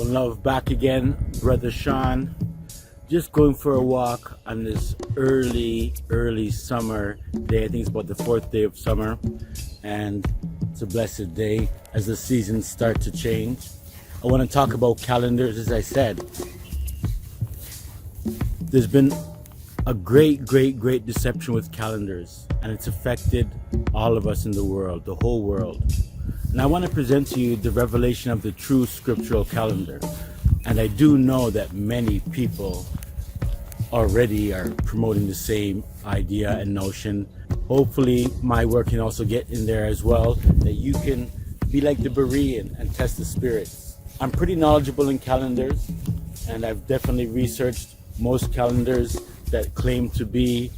One love back again, Brother Sean. Just going for a walk on this early summer day. I think it's about the 4th day of summer, and it's a blessed day as the seasons start to change. I want to talk about calendars. As I said, there's been a great deception with calendars, and it's affected all of us in the world, the whole world. And I want to present to you the revelation of the true scriptural calendar. And I do know that many people already are promoting the same idea and notion. Hopefully my work can also get in there as well, that you can be like the Berean and test the spirits. I'm pretty knowledgeable in calendars, and I've definitely researched most calendars that claim to be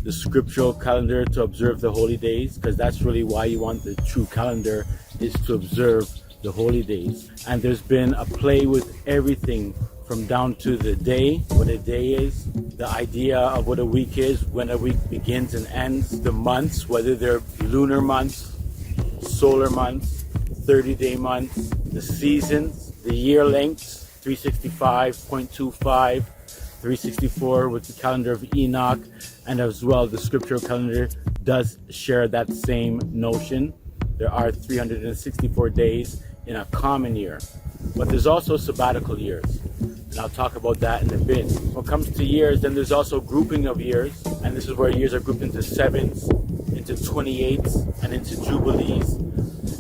the scriptural calendar to observe the holy days, because that's really why you want the true calendar, is to observe the holy days. And there's been a play with everything from down to the day, what a day is, the idea of what a week is, when a week begins and ends, the months, whether they're lunar months, solar months, 30-day months, the seasons, the year lengths, 365.25, 364 with the calendar of Enoch, and as well the scriptural calendar does share that same notion. There are 364 days in a common year, but there's also sabbatical years, and I'll talk about that in a bit. When it comes to years, then there's also grouping of years, and this is where years are grouped into 7s, into 28s, and into jubilees,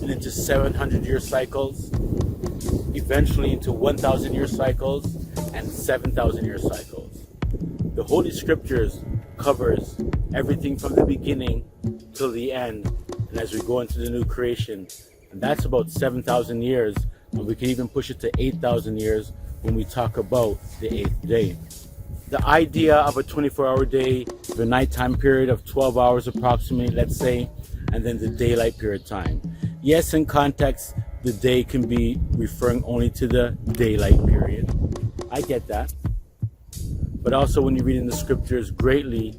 and into 700-year cycles, eventually into 1,000-year cycles, and 7,000-year cycles. The Holy Scriptures covers everything from the beginning till the end, and as we go into the new creation, and that's about 7,000 years, and we can even push it to 8,000 years when we talk about the 8th day. The idea of a 24-hour day, the nighttime period of 12 hours approximately, let's say, and then the daylight period time. Yes, in context, the day can be referring only to the daylight period. I get that. But also when you read in the scriptures greatly,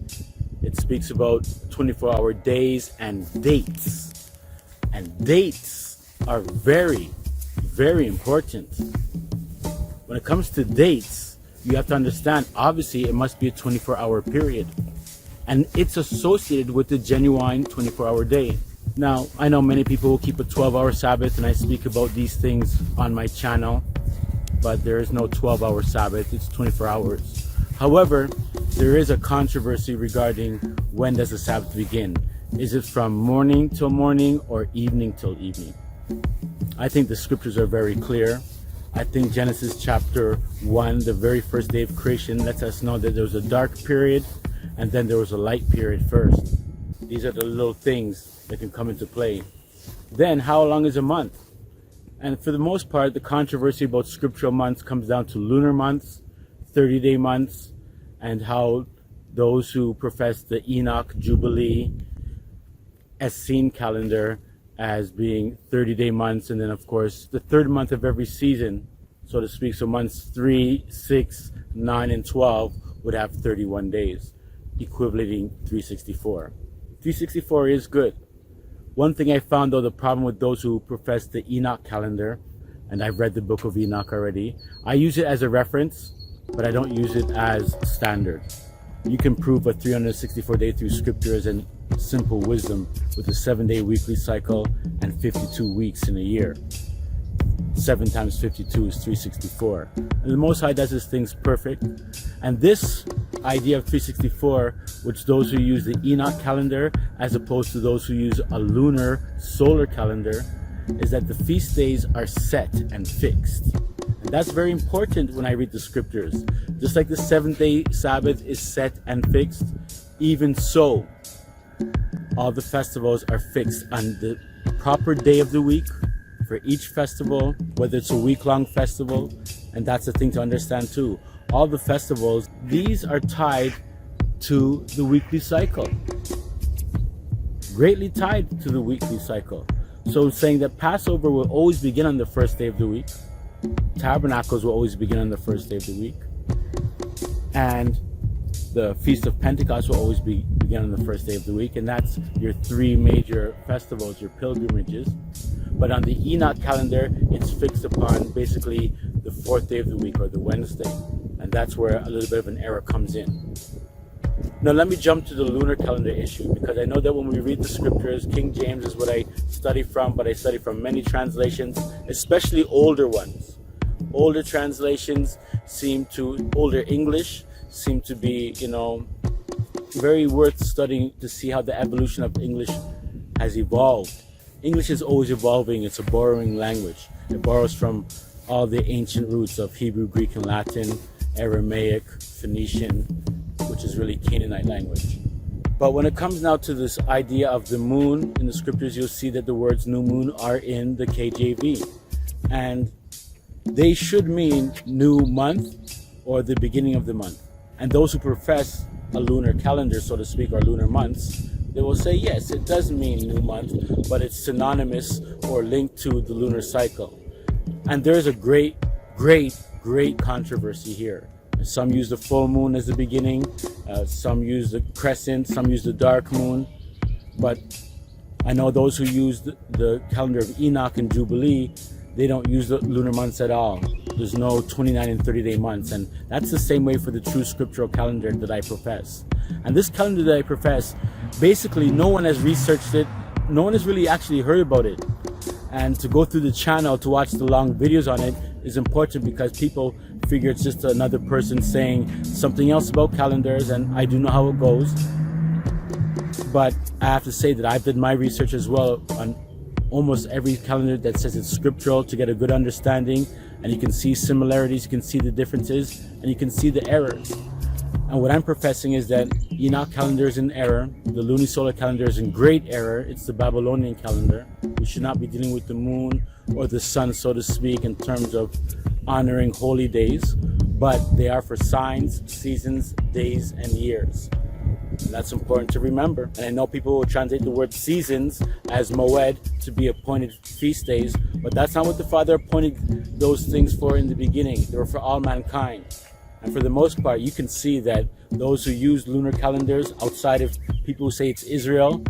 it speaks about 24-hour days and dates. And dates are very important. When it comes to dates, you have to understand, obviously it must be a 24-hour period. And it's associated with the genuine 24-hour day. Now, I know many people will keep a 12-hour Sabbath, and I speak about these things on my channel, but there is no 12-hour Sabbath, it's 24 hours. However, there is a controversy regarding when does the Sabbath begin. Is it from morning till morning or evening till evening? I think the scriptures are very clear. I think Genesis chapter 1, the very first day of creation, lets us know that there was a dark period and then there was a light period first. These are the little things that can come into play. Then, how long is a month? And for the most part, the controversy about scriptural months comes down to lunar months, 30-day months, and how those who profess the Enoch Jubilee Essene calendar as being 30-day months, and then of course the third month of every season, so to speak, so months 3, 6, 9, and 12 would have 31 days, equating 364. 364 is good. One thing I found, though, the problem with those who profess the Enoch calendar, and I've read the book of Enoch already, I use it as a reference, but I don't use it as standard. You can prove a 364-day through scriptures and simple wisdom with a 7-day weekly cycle and 52 weeks in a year. 7 times 52 is 364. And the Most High does his things perfect. And this idea of 364, which those who use the Enoch calendar as opposed to those who use a lunar solar calendar, is that the feast days are set and fixed. And that's very important when I read the scriptures. Just like the 7th-day Sabbath is set and fixed, even so, all the festivals are fixed on the proper day of the week for each festival, whether it's a week-long festival, and that's the thing to understand too. All the festivals, these are tied to the weekly cycle. Greatly tied to the weekly cycle. So saying that Passover will always begin on the first day of the week, Tabernacles will always begin on the first day of the week, and the Feast of Pentecost will always begin on the first day of the week, and that's your 3 major festivals, your pilgrimages. But on the Enoch calendar, it's fixed upon basically the the fourth day of the week, or the Wednesday. And that's where a little bit of an error comes in. Now let me jump to the lunar calendar issue, because I know that when we read the scriptures, King James is what I study from, but I study from many translations, especially older ones. Older translations older English seem to be, very worth studying to see how the evolution of English has evolved. English is always evolving. It's a borrowing language. It borrows from all the ancient roots of Hebrew, Greek, and Latin, Aramaic, Phoenician, which is really Canaanite language. But when it comes now to this idea of the moon in the scriptures, you'll see that the words new moon are in the KJV. And they should mean new month or the beginning of the month. And those who profess a lunar calendar, so to speak, or lunar months, they will say, yes, it does mean new month, but it's synonymous or linked to the lunar cycle. And there's a great controversy here. Some use the full moon as the beginning, some use the crescent, some use the dark moon. But I know those who use the calendar of Enoch and Jubilee, they don't use the lunar months at all. There's no 29 and 30-day months, and that's the same way for the true scriptural calendar that I profess. And this calendar that I profess, basically no one has researched it, no one has really actually heard about it. And to go through the channel to watch the long videos on it is important, because people figure it's just another person saying something else about calendars, and I do know how it goes. But I have to say that I've done my research as well on almost every calendar that says it's scriptural, to get a good understanding, and you can see similarities, you can see the differences, and you can see the errors. And what I'm professing is that Enoch calendar is in error, the lunisolar calendar is in great error. It's the Babylonian calendar. We should not be dealing with the moon or the sun, so to speak, in terms of honoring holy days, but they are for signs, seasons, days, and years. And that's important to remember. And I know people will translate the word seasons as moed, to be appointed feast days, but that's not what the Father appointed those things for in the beginning. They were for all mankind. And for the most part, you can see that those who use lunar calendars, outside of people who say it's Israel,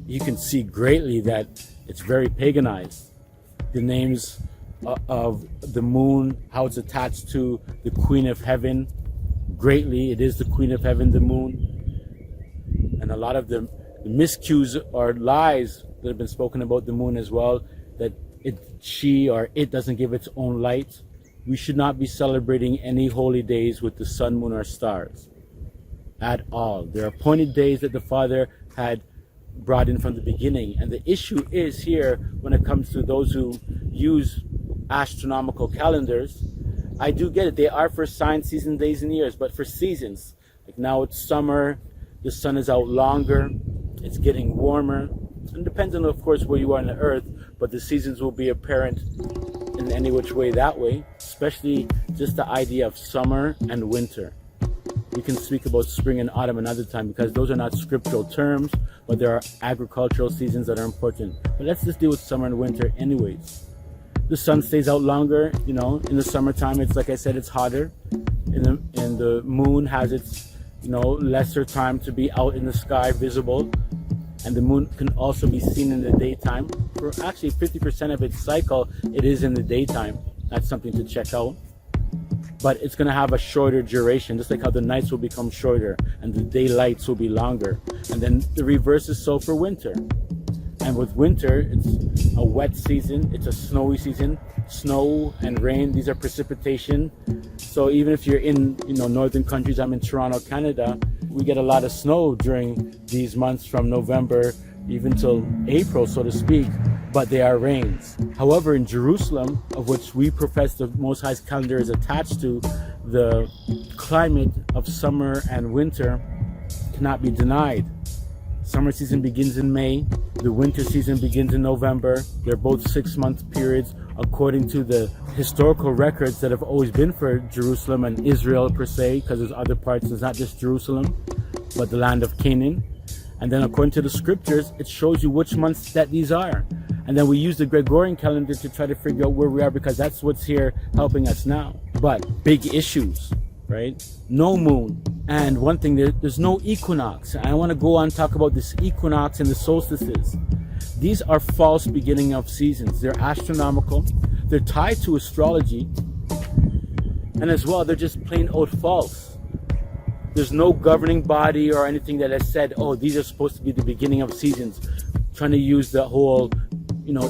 you can see greatly that it's very paganized. The names of the moon, how it's attached to the Queen of Heaven, greatly. It is the Queen of Heaven, the moon. And a lot of the miscues or lies that have been spoken about the moon as well, that it doesn't give its own light. We should not be celebrating any holy days with the sun, moon, or stars at all. They're appointed days that the Father had brought in from the beginning. And the issue is here, when it comes to those who use astronomical calendars, I do get it. They are for signs, seasons, days, and years, but for seasons. Like now it's summer, the sun is out longer, it's getting warmer. And depends on, of course, where you are on the earth, but the seasons will be apparent in any which way that way, especially just the idea of summer and winter. We can speak about spring and autumn another time, because those are not scriptural terms, but there are agricultural seasons that are important. But let's just deal with summer and winter anyways. The sun stays out longer, in the summertime, it's like I said, it's hotter. And the moon has its, lesser time to be out in the sky, visible. And the moon can also be seen in the daytime. For actually 50% of its cycle, it is in the daytime. That's something to check out. But it's going to have a shorter duration, just like how the nights will become shorter and the daylights will be longer. And then the reverse is so for winter. And with winter, it's a wet season, it's a snowy season. Snow and rain, these are precipitation. So even if you're in northern countries, I'm in Toronto, Canada, we get a lot of snow during these months from November even till April, so to speak, but they are rains. However, in Jerusalem, of which we profess the Most High's calendar is attached to, the climate of summer and winter cannot be denied. Summer season begins in May, the winter season begins in November. They're both 6-month periods according to the historical records that have always been for Jerusalem and Israel per se, because there's other parts, it's not just Jerusalem, but the land of Canaan. And then according to the scriptures, it shows you which months that these are. And then we use the Gregorian calendar to try to figure out where we are, because that's what's here helping us now. But big issues, right? No moon. And one thing, there's no equinox. I want to go on and talk about this equinox and the solstices. These are false beginning of seasons. They're astronomical. They're tied to astrology. And as well, they're just plain old false. There's no governing body or anything that has said, oh, these are supposed to be the beginning of seasons, trying to use the whole,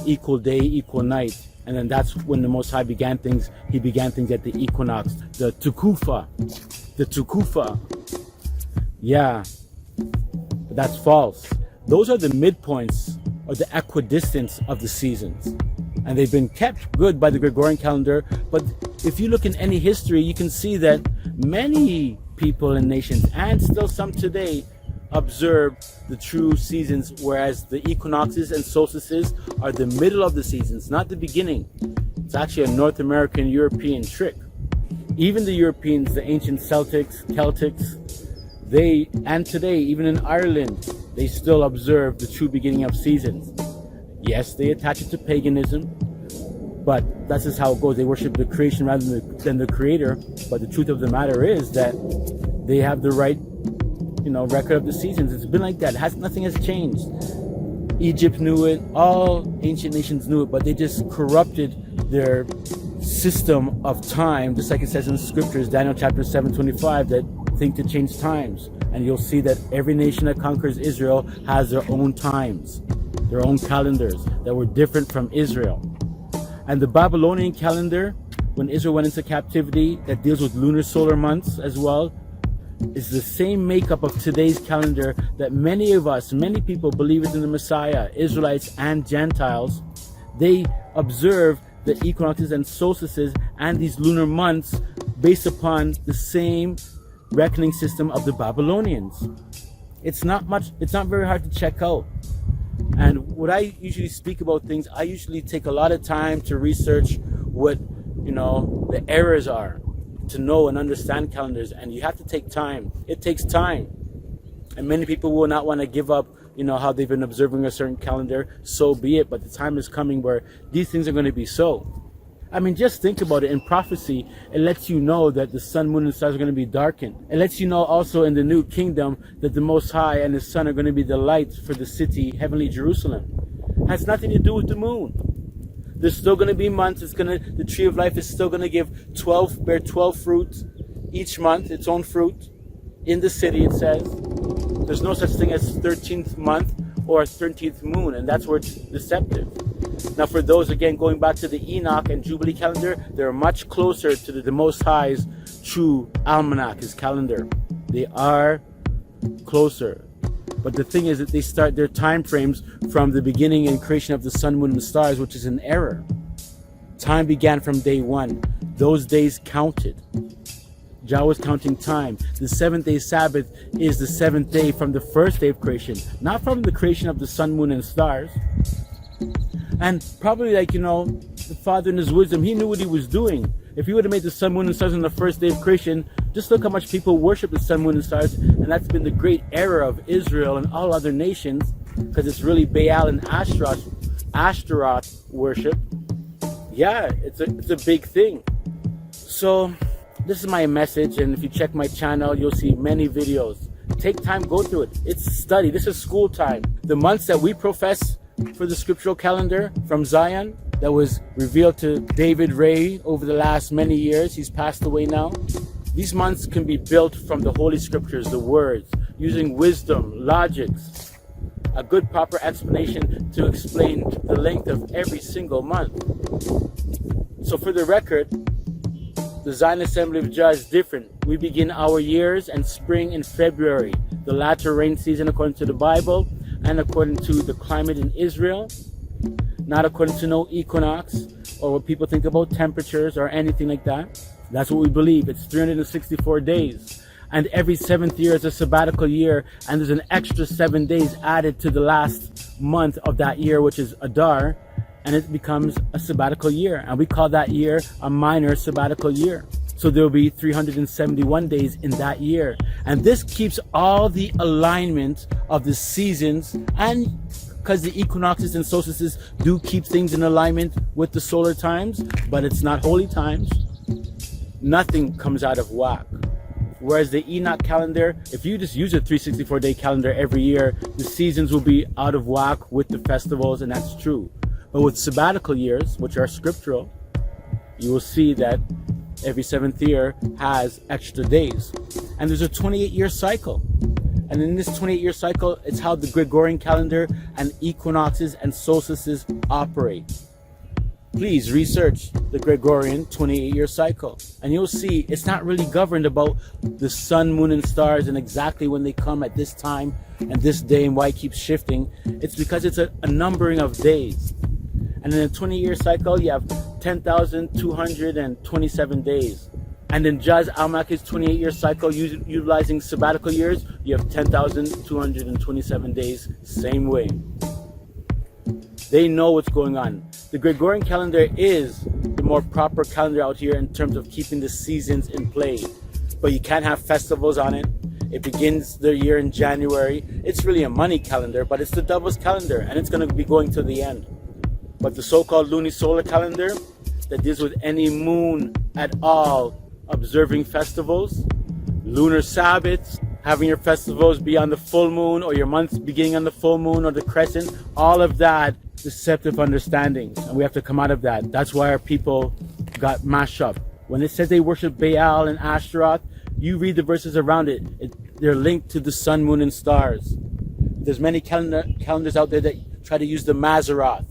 equal day, equal night. And then that's when the Most High began things. He began things at the equinox, the tukufa. Yeah, but that's false. Those are the midpoints or the equidistance of the seasons. And they've been kept good by the Gregorian calendar. But if you look in any history, you can see that many people and nations, and still some today, observe the true seasons, whereas the equinoxes and solstices are the middle of the seasons, not the beginning. It's actually a North American European trick. Even the Europeans, the ancient Celtics, and today, even in Ireland, they still observe the true beginning of seasons. Yes, they attach it to paganism, but that's just how it goes. They worship the creation rather than the creator. But the truth of the matter is that they have the right, record of the seasons. It's been like that. Nothing has changed. Egypt knew it. All ancient nations knew it, but they just corrupted their system of time, just like it says in the scriptures, Daniel chapter 7:25, that think to change times. And you'll see that every nation that conquers Israel has their own times, their own calendars that were different from Israel. And the Babylonian calendar, when Israel went into captivity, that deals with lunar solar months as well, is the same makeup of today's calendar that many people, believers in the Messiah, Israelites and Gentiles, they observe the equinoxes and solstices and these lunar months based upon the same reckoning system of the Babylonians. It's not very hard to check out. And what I usually speak about things, I usually take a lot of time to research what, the errors are, to know and understand calendars. And you have to take time. It takes time. And many people will not want to give up, how they've been observing a certain calendar. So be it. But the time is coming where these things are going to be so. I mean, just think about it. In prophecy, it lets you know that the sun, moon, and stars are going to be darkened. It lets you know also in the new kingdom that the Most High and His Son are going to be the light for the city, heavenly Jerusalem. It has nothing to do with the moon. There's still going to be months. The tree of life is still going to bear 12 fruits each month, its own fruit. In the city, it says. There's no such thing as 13th month or 13th moon, and that's where it's deceptive. Now, for those, again, going back to the Enoch and Jubilee calendar, they're much closer to the Most High's true almanac, his calendar. They are closer. But the thing is that they start their time frames from the beginning and creation of the sun, moon, and stars, which is an error. Time began from day one. Those days counted. Jah was counting time. The 7th-day Sabbath is the 7th day from the first day of creation, not from the creation of the sun, moon, and stars. And probably the Father in his wisdom, he knew what he was doing. If he would have made the sun, moon, and stars on the first day of creation, just look how much people worship the sun, moon, and stars. And that's been the great error of Israel and all other nations, because it's really Baal and Ashtaroth worship. Yeah, it's a big thing. So this is my message, and if you check my channel, you'll see many videos. Take time, go through it. It's study. This is school time. The months that we profess for the scriptural calendar from Zion that was revealed to David Ray over the last many years, he's passed away now. These months can be built from the Holy Scriptures, the words, using wisdom, logics, a good proper explanation to explain the length of every single month. So for the record, the Zion Assembly of Jah is different. We begin our years and spring in February, the latter rain season according to the Bible, and according to the climate in Israel, not according to no equinox or what people think about temperatures or anything like that. That's what we believe. It's 364 days. And every 7th year is a sabbatical year, and there's an extra 7 days added to the last month of that year, which is Adar, and it becomes a sabbatical year. And we call that year a minor sabbatical year. So there will be 371 days in that year. And this keeps all the alignment of the seasons, and because the equinoxes and solstices do keep things in alignment with the solar times, but it's not holy times. Nothing comes out of whack. Whereas the Enoch calendar, if you just use a 364-day calendar every year, the seasons will be out of whack with the festivals, and that's true. But with sabbatical years, which are scriptural, you will see that every 7th year has extra days. And there's a 28-year cycle. And in this 28-year cycle, it's how the Gregorian calendar and equinoxes and solstices operate. Please research the Gregorian 28-year cycle, and you'll see it's not really governed about the sun, moon, and stars and exactly when they come at this time and this day and why it keeps shifting. It's because it's a numbering of days. And in a 20-year cycle, you have 10,227 days. And in Jah's Almanach's 28-year cycle, utilizing sabbatical years, you have 10,227 days, same way. They know what's going on. The Gregorian calendar is the more proper calendar out here in terms of keeping the seasons in play. But you can't have festivals on it. It begins the year in January. It's really a money calendar, but it's the devil's calendar, and it's going to be going to the end. But the so-called lunisolar calendar that deals with any moon at all, observing festivals, lunar Sabbaths, having your festivals be on the full moon or your months beginning on the full moon or the crescent, all of that deceptive understandings, and we have to come out of that. That's why our people got mashed up. When it says they worship Baal and Ashtaroth, you read the verses around it. They're linked to the sun, moon, and stars. There's many calendars out there that try to use the Mazzaroth.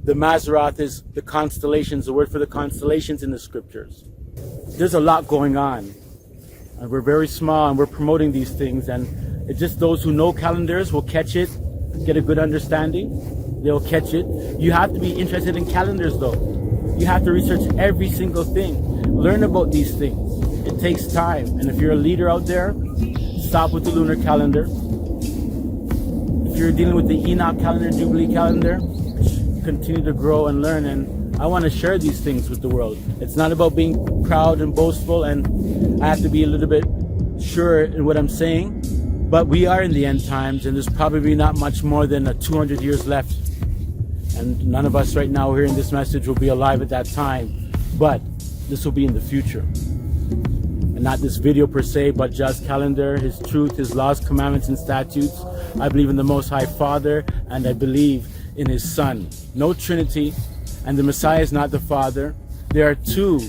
The Mazzaroth is the constellations, the word for the constellations in the scriptures. There's a lot going on, and we're very small, and we're promoting these things, and it's just those who know calendars will catch it, get a good understanding. They'll catch it. You have to be interested in calendars, though. You have to research every single thing. Learn about these things. It takes time. And if you're a leader out there, stop with the lunar calendar. If you're dealing with the Enoch calendar, Jubilee calendar, continue to grow and learn. And I want to share these things with the world. It's not about being proud and boastful, and I have to be a little bit sure in what I'm saying. But we are in the end times, and there's probably not much more than 200 years left. And none of us right now hearing this message will be alive at that time. But this will be in the future. And not this video per se, but Jah's calendar, his truth, his laws, commandments, and statutes. I believe in the Most High Father, and I believe in his Son. No Trinity, and the Messiah is not the Father. There are two.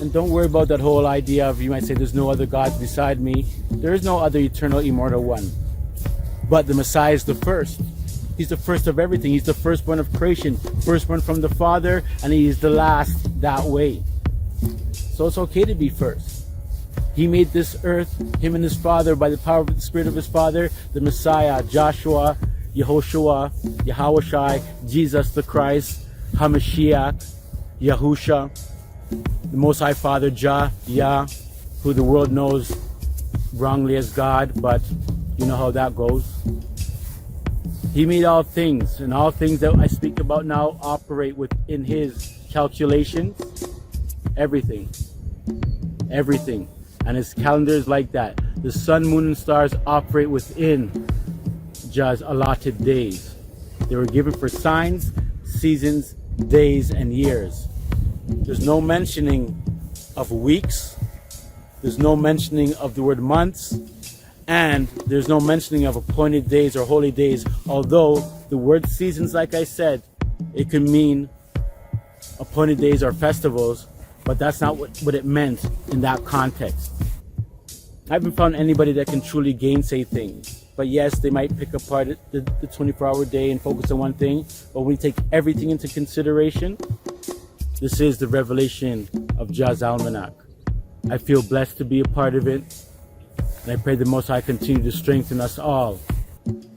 And don't worry about that whole idea of, you might say, there's no other gods beside me. There is no other eternal, immortal one. But the Messiah is the first. He's the first of everything. He's the firstborn of creation, firstborn from the Father, and he is the last that way. So it's okay to be first. He made this earth, him and his Father, by the power of the Spirit of his Father, the Messiah, Joshua, Yehoshua, Yahawashai, Jesus the Christ, Hamashiach, Yahusha, the Most High Father, Jah, Yah, who the world knows wrongly as God, but you know how that goes. He made all things, and all things that I speak about now operate within his calculations. Everything. Everything. And his calendar is like that. The sun, moon, and stars operate within Jah's allotted days. They were given for signs, seasons, days, and years. There's no mentioning of weeks. There's no mentioning of the word months. And there's no mentioning of appointed days or holy days, although the word seasons, like I said, it can mean appointed days or festivals, but that's not what it meant in that context. I haven't found anybody that can truly gainsay things. But yes, they might pick apart the 24-hour day and focus on one thing, but when you take everything into consideration, this is the revelation of Jah's Almanac. I feel blessed to be a part of it. And I pray the Most High continue to strengthen us all.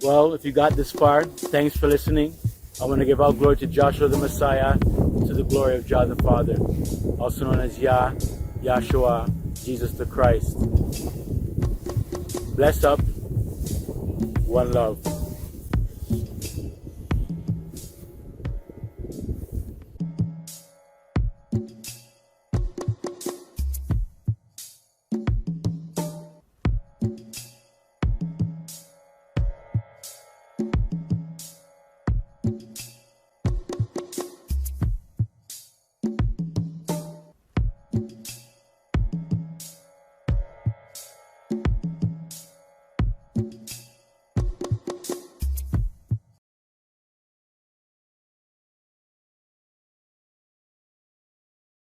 Well, if you got this far, thanks for listening. I want to give all glory to Joshua the Messiah, to the glory of Jah the Father, also known as Yah, Yahshua, Jesus the Christ. Bless up. One love.